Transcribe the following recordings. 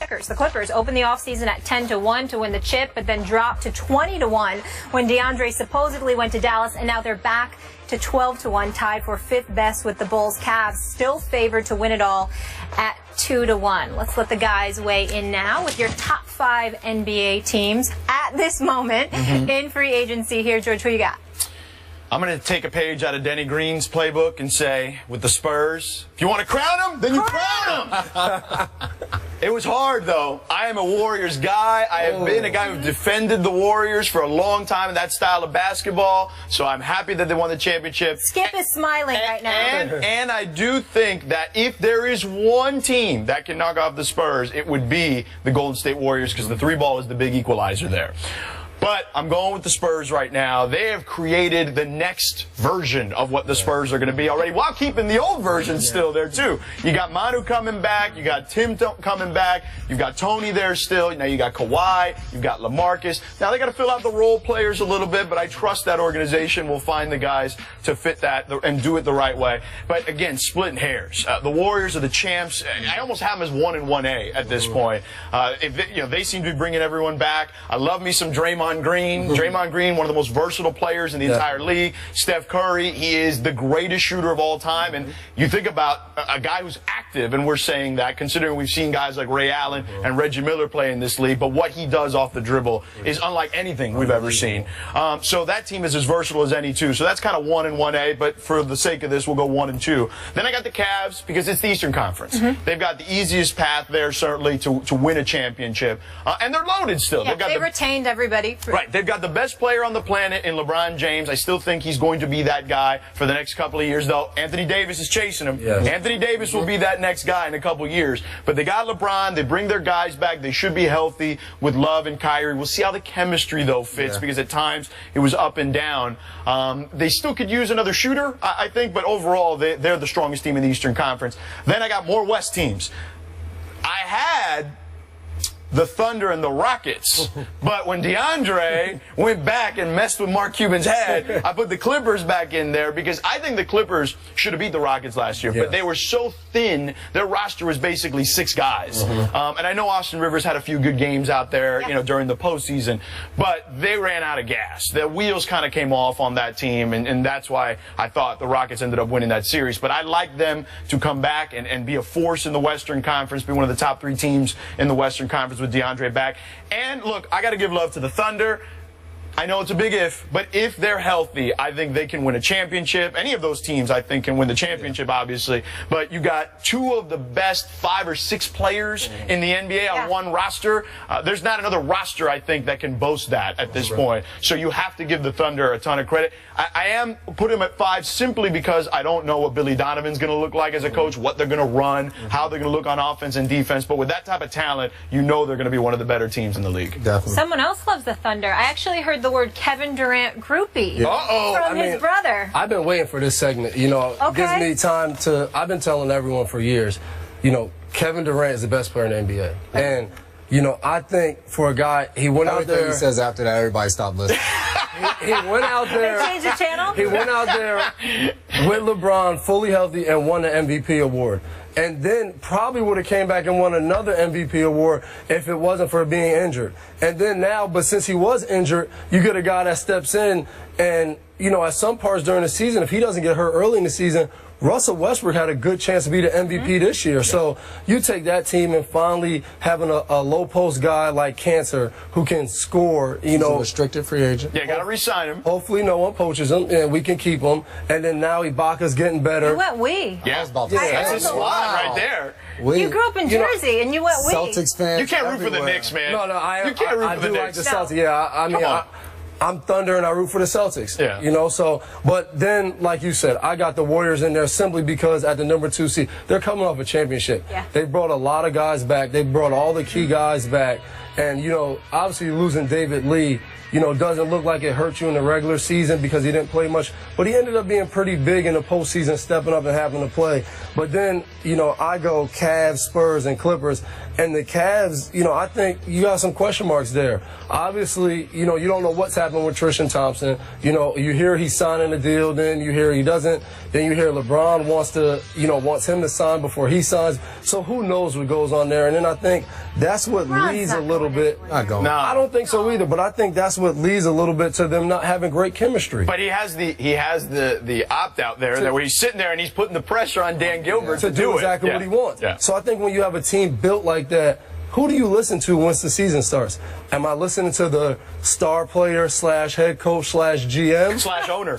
checkers. The Clippers opened the offseason at 10-1 to win the chip, but then dropped to 20-1 when DeAndre supposedly went to Dallas, and now they're back to 12-1, tied for 5th best with the Bulls. Cavs still favored to win it all at 2-1. Let's let the guys weigh in now with your top 5 NBA teams at this moment in free agency here. George, who you got? I'm going to take a page out of Denny Green's playbook and say, with the Spurs, if you want to crown them, then you crown them. It was hard, though. I am a Warriors guy. I have been a guy who defended the Warriors for a long time in that style of basketball, so I'm happy that they won the championship. Skip is smiling right now. And I do think that if there is one team that can knock off the Spurs, it would be the Golden State Warriors, because the 3-ball is the big equalizer there. But I'm going with the Spurs right now. They have created the next version of what the Spurs are going to be already, while keeping the old version still there, too. You got Manu coming back. You got Tim coming back. You've got Tony there still. Now you got Kawhi. You've got LaMarcus. Now they got to fill out the role players a little bit, but I trust that organization will find the guys to fit that and do it the right way. But, again, splitting hairs. The Warriors are the champs. I almost have them as 1 and 1A at this point. They seem to be bringing everyone back. I love me some Draymond Green. Draymond Green, one of the most versatile players in the entire league. Steph Curry, he is the greatest shooter of all time. And you think about a guy who's active, and we're saying that, considering we've seen guys like Ray Allen and Reggie Miller play in this league, but what he does off the dribble is unlike anything we've ever seen. So that team is as versatile as any, too. So that's kind of 1 and 1A, but for the sake of this, we'll go 1 and 2. Then I got the Cavs, because it's the Eastern Conference. They've got the easiest path there, certainly, to win a championship. And they're loaded still. Yeah, they retained everybody. Right. They've got the best player on the planet in LeBron James. I still think he's going to be that guy for the next couple of years, though. Anthony Davis is chasing him. Yes. Anthony Davis will be that next guy in a couple of years. But they got LeBron. They bring their guys back. They should be healthy with Love and Kyrie. We'll see how the chemistry, though, fits, because at times it was up and down. They still could use another shooter, I think, but overall they're the strongest team in the Eastern Conference. Then I got more West teams. I had the Thunder and the Rockets. But when DeAndre went back and messed with Mark Cuban's head, I put the Clippers back in there, because I think the Clippers should have beat the Rockets last year, but they were so thin, their roster was basically 6 guys. And I know Austin Rivers had a few good games out there, during the postseason, but they ran out of gas. The wheels kind of came off on that team, and that's why I thought the Rockets ended up winning that series. But I like them to come back and be a force in the Western Conference, be one of the top 3 teams in the Western Conference with DeAndre back. And look, I got to give love to the Thunder. I know it's a big if, but if they're healthy, I think they can win a championship. Any of those teams, I think, can win the championship, obviously. But you got 2 of the best 5 or 6 players in the NBA on one roster. There's not another roster, I think, that can boast that at this point. So you have to give the Thunder a ton of credit. I am putting them at 5 simply because I don't know what Billy Donovan's going to look like as a coach, what they're going to run, how they're going to look on offense and defense. But with that type of talent, you know they're going to be one of the better teams in the league. Definitely. Someone else loves the Thunder. I actually heard the word Kevin Durant groupie from his brother. I've been waiting for this segment. It gives me time to. I've been telling everyone for years, Kevin Durant is the best player in the NBA. And, I think for a guy, he went out there. He says after that, everybody stopped listening. He went out there. They changed the channel? He went out there with LeBron, fully healthy, and won the MVP award. And then probably would have came back and won another MVP award if it wasn't for being injured. And then now, but since he was injured, you get a guy that steps in and, at some parts during the season, if he doesn't get hurt early in the season, Russell Westbrook had a good chance to be the MVP this year. So you take that team and finally having a low post guy like Cancer who can score, He's a restricted free agent. Yeah, got to re-sign him. Hopefully no one poaches him and we can keep him. And then now Ibaka's getting better. You went we. Yeah, that's his squad right there. You grew up in Jersey and you went we. Celtics fans. You can't root for the Knicks, man. No, you can't root for the Knicks. Knicks. Like the Celtics. Yeah, I mean, I'm Thunder and I root for the Celtics. Yeah. So, but then, like you said, I got the Warriors in there simply because at the number 2 seed, they're coming off a championship. Yeah. They brought a lot of guys back. They brought all the key guys back. And, you know, obviously losing David Lee, you know, doesn't look like it hurt you in the regular season because he didn't play much. But he ended up being pretty big in the postseason, stepping up and having to play. But then, you know, I go Cavs, Spurs, and Clippers. And the Cavs, you know, I think you got some question marks there. Obviously, you know, you don't know what's happened with Tristan Thompson. You know, you hear he's signing a deal, then you hear he doesn't. Then you hear LeBron wants him to sign before he signs. So who knows what goes on there. And then I think that's what leads a little bit. No, I don't think so either, but I think that's what leads a little bit to them not having great chemistry. But he has the opt out there that where he's sitting there and he's putting the pressure on Dan Gilbert to do exactly what he wants. Yeah. So I think when you have a team built like that, who do you listen to once the season starts? Am I listening to the star player / head coach / GM / owner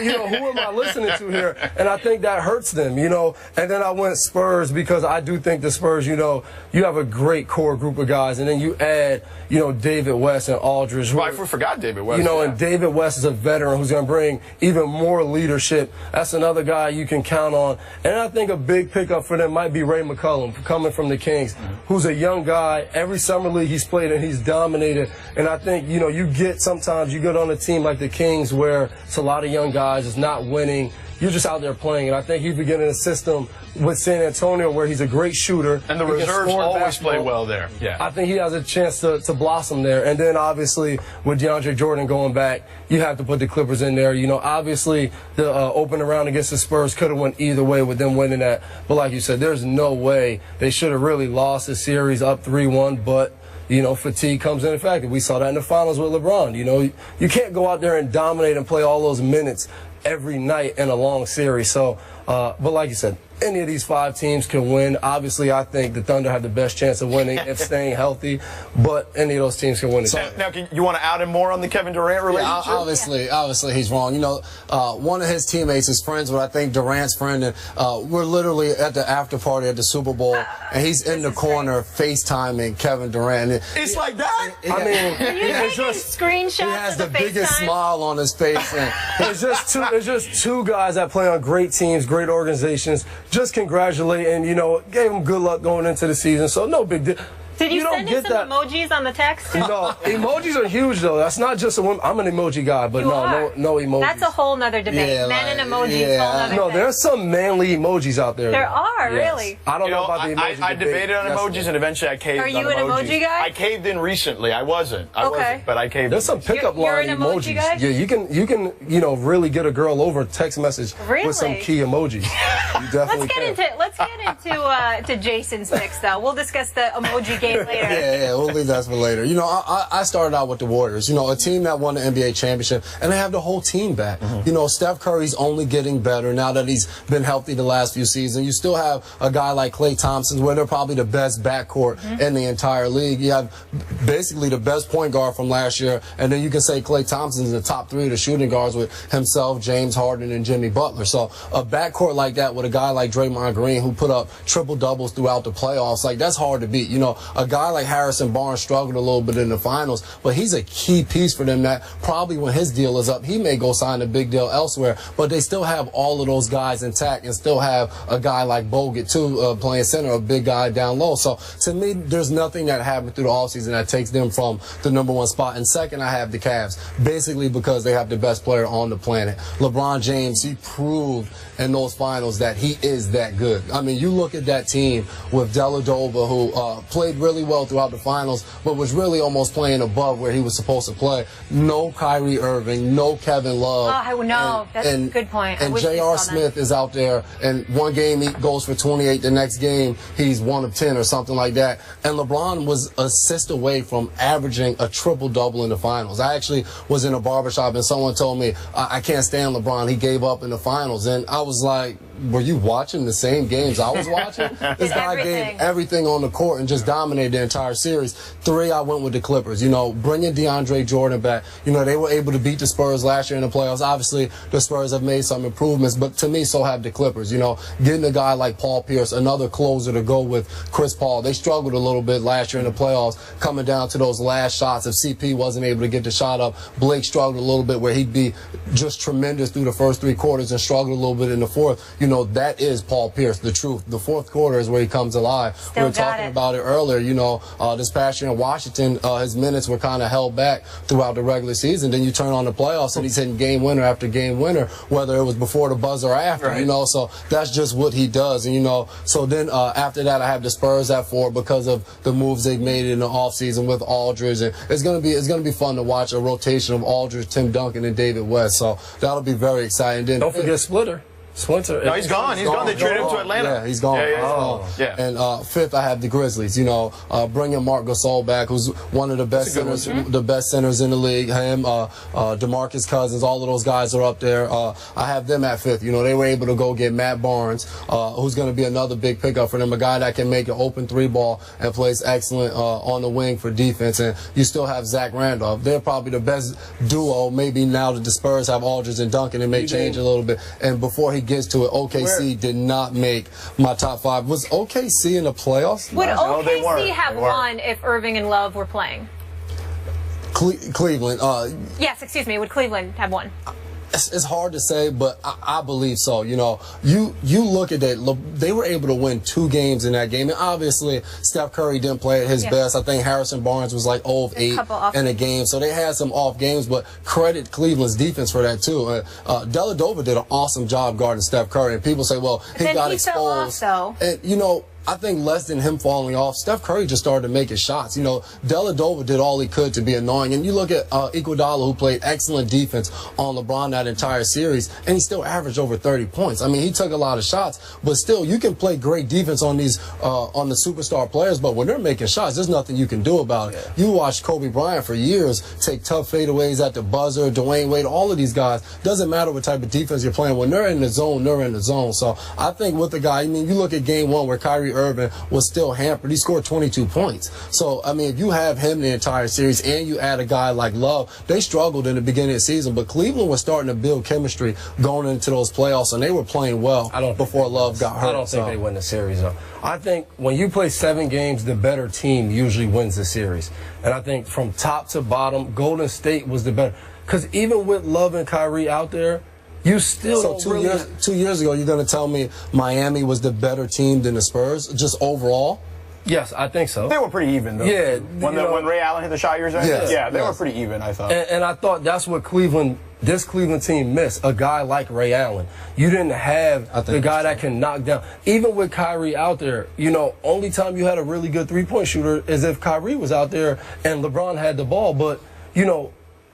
you know, who am I listening to here? And I think that hurts them, you know. And then I went Spurs because I do think the Spurs, you know, you have a great core group of guys, and then you add, you know, David West and Aldridge. I forgot David West. You know, and David West is a veteran who's going to bring even more leadership. That's another guy you can count on. And I think a big pickup for them might be Ray McCollum coming from the Kings, who's a young guy. Every summer league he's played and he's dominated. And I think, you know, sometimes you get on a team like the Kings where it's a lot of young guys, it's not winning. You're just out there playing. And I think he's beginning a system with San Antonio where he's a great shooter. And the reserves always play well there. Yeah. I think he has a chance to blossom there. And then obviously with DeAndre Jordan going back, you have to put the Clippers in there. You know, obviously the opening round against the Spurs could have went either way with them winning that. But like you said, there's no way they should have really lost the series up 3-1. But you know, fatigue comes into effect. We saw that in the finals with LeBron. You know, you can't go out there and dominate and play all those minutes every night in a long series. So, but like you said, any of these 5 teams can win. Obviously, I think the Thunder have the best chance of winning if staying healthy, but any of those teams can win. Now, you want to add him more on the Kevin Durant relationship? Yeah, obviously he's wrong. You know, one of his teammates is friends with, I think, Durant's friend, and we're literally at the after party at the Super Bowl, and he's in the corner FaceTiming Kevin Durant. It's like that? I mean, it's just screenshots. He has the biggest smile on his face. And it's just two guys that play on great teams, great organizations. Just congratulate and, you know, gave them good luck going into the season. So no big deal. Did you send him some emojis on the text? No, emojis are huge though. That's not just a woman. I'm an emoji guy, but no emojis. That's a whole nother debate. Yeah, Men and emojis, whole nother No, thing. there's some manly emojis out there. There are, really. I don't know about the emoji I debated on emojis and eventually I caved on emojis. Are you an emoji guy? I caved in recently. I wasn't, but I caved. There's some pickup line an emojis. emoji guy? Yeah, you can you know, really get a girl over a text message with some key emojis. You definitely Let's get into Jason's picks though. We'll discuss the emoji game later. Yeah, we'll leave that for later. You know, I started out with the Warriors. You know, a team that won the NBA championship, and they have the whole team back. You know, Steph Curry's only getting better now that he's been healthy the last few seasons. You still have a guy like Klay Thompson, where they're probably the best backcourt in the entire league. You have basically the best point guard from last year, and then you can say Klay Thompson's in the top 3 of the shooting guards with himself, James Harden, and Jimmy Butler. So a backcourt like that with a guy like Draymond Green who put up triple doubles throughout the playoffs, like that's hard to beat. You know, a guy like Harrison Barnes struggled a little bit in the finals, but he's a key piece for them that probably when his deal is up, he may go sign a big deal elsewhere, but they still have all of those guys intact and still have a guy like Bogut too playing center, a big guy down low. So to me, there's nothing that happened through the offseason that takes them from the #1 spot. And second, I have the Cavs, basically because they have the best player on the planet. LeBron James, he proved in those finals that he is that good. I mean, you look at that team with Dellavedova, who played really well throughout the finals, but was really almost playing above where he was supposed to play. No Kyrie Irving, no Kevin Love. Oh, no, that's a good point. And J.R. Smith is out there, and one game he goes for 28, the next game he's 1 of 10 or something like that. And LeBron was an assist away from averaging a triple-double in the finals. I actually was in a barbershop, and someone told me, I can't stand LeBron. He gave up in the finals. And I was like, were you watching the same games I was watching? This guy gave everything on the court and just dominated the entire series. 3, I went with the Clippers. You know, bringing DeAndre Jordan back. You know, they were able to beat the Spurs last year in the playoffs. Obviously, the Spurs have made some improvements, but to me, so have the Clippers. You know, getting a guy like Paul Pierce, another closer to go with Chris Paul. They struggled a little bit last year in the playoffs, coming down to those last shots. If CP wasn't able to get the shot up, Blake struggled a little bit where he'd be just tremendous through the first 3 quarters and struggled a little bit in the fourth. You know, that is Paul Pierce, the truth. The fourth quarter is where he comes alive. We were talking about it earlier. This past year in Washington, his minutes were kind of held back throughout the regular season. Then you turn on the playoffs and he's hitting game winner after game winner, whether it was before the buzzer or after. Right. So that's just what he does. And so then after that, I have the Spurs at 4 because of the moves they've made in the offseason with Aldridge, and it's gonna be fun to watch a rotation of Aldridge, Tim Duncan, and David West. So that'll be very exciting. Then don't forget Splinter. No, he's gone. He's gone. They traded him to Atlanta. Yeah, he's gone. Yeah. And 5th, I have the Grizzlies. Bringing Marc Gasol back, who's one of the best centers, in the league. Him, DeMarcus Cousins, all of those guys are up there. I have them at 5th. They were able to go get Matt Barnes, who's going to be another big pickup for them, a guy that can make an open 3-ball and plays excellent on the wing for defense. And you still have Zach Randolph. They're probably the best duo. Maybe now that the Spurs have Aldridge and Duncan, it may change a little bit. And before he gets to it, OKC did not make my top 5. Was OKC in the playoffs? Would OKC have won if Irving and Love were playing? Cleveland. Yes, excuse me. Would Cleveland have won? It's hard to say, but I believe so. You look at that. They were able to win 2 games in that game. And obviously, Steph Curry didn't play at his best. I think Harrison Barnes was like 0 of 8 in a game. So they had some off games, but credit Cleveland's defense for that, too. Dellavedova did an awesome job guarding Steph Curry. And people say, well, he got exposed. Fell off, though. And, I think less than him falling off, Steph Curry just started to make his shots. Dellavedova did all he could to be annoying. And you look at Iguodala, who played excellent defense on LeBron that entire series, and he still averaged over 30 points. I mean, he took a lot of shots, but still, you can play great defense on these on the superstar players, but when they're making shots, there's nothing you can do about it. You watched Kobe Bryant for years take tough fadeaways at the buzzer, Dwayne Wade, all of these guys. Doesn't matter what type of defense you're playing. When they're in the zone, they're in the zone. So I think with the guy, you look at game 1 where Kyrie Irving was still hampered. He scored 22 points. So, if you have him the entire series and you add a guy like Love, they struggled in the beginning of the season, but Cleveland was starting to build chemistry going into those playoffs, and they were playing well before Love got hurt. I don't think they win the series, though. I think when you play 7 games, the better team usually wins the series. And I think from top to bottom, Golden State was the better. Because even with Love and Kyrie out there, you still so 2 years ago, you're going to tell me Miami was the better team than the Spurs, just overall? Yes, I think so. They were pretty even, though. Yeah. When Ray Allen hit the shot years ago? Yes, they were pretty even, I thought. And I thought that's what this Cleveland team missed, a guy like Ray Allen. You didn't have the guy that can knock down. Even with Kyrie out there, only time you had a really good 3-point shooter is if Kyrie was out there and LeBron had the ball. But,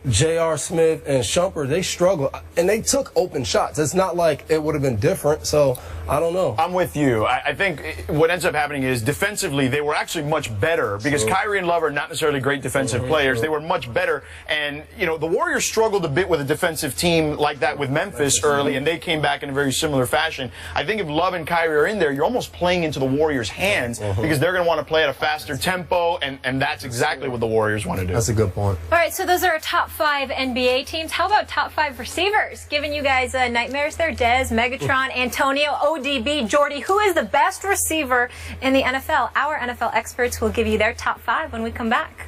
J.R. Smith and Shumpert, they struggled, and they took open shots. It's not like it would have been different, so I don't know. I'm with you. I think what ends up happening is defensively they were actually much better because Kyrie and Love are not necessarily great defensive players. They were much better, and the Warriors struggled a bit with a defensive team like that with Memphis early, and they came back in a very similar fashion. I think if Love and Kyrie are in there, you're almost playing into the Warriors' hands because they're going to want to play at a faster tempo, and that's exactly what the Warriors want to do. That's a good point. All right, so those are our top 5 NBA teams. How about top 5 receivers? Giving you guys nightmares there. Dez, Megatron, Antonio, ODB, Jordy. Who is the best receiver in the NFL? Our NFL experts will give you their top 5 when we come back.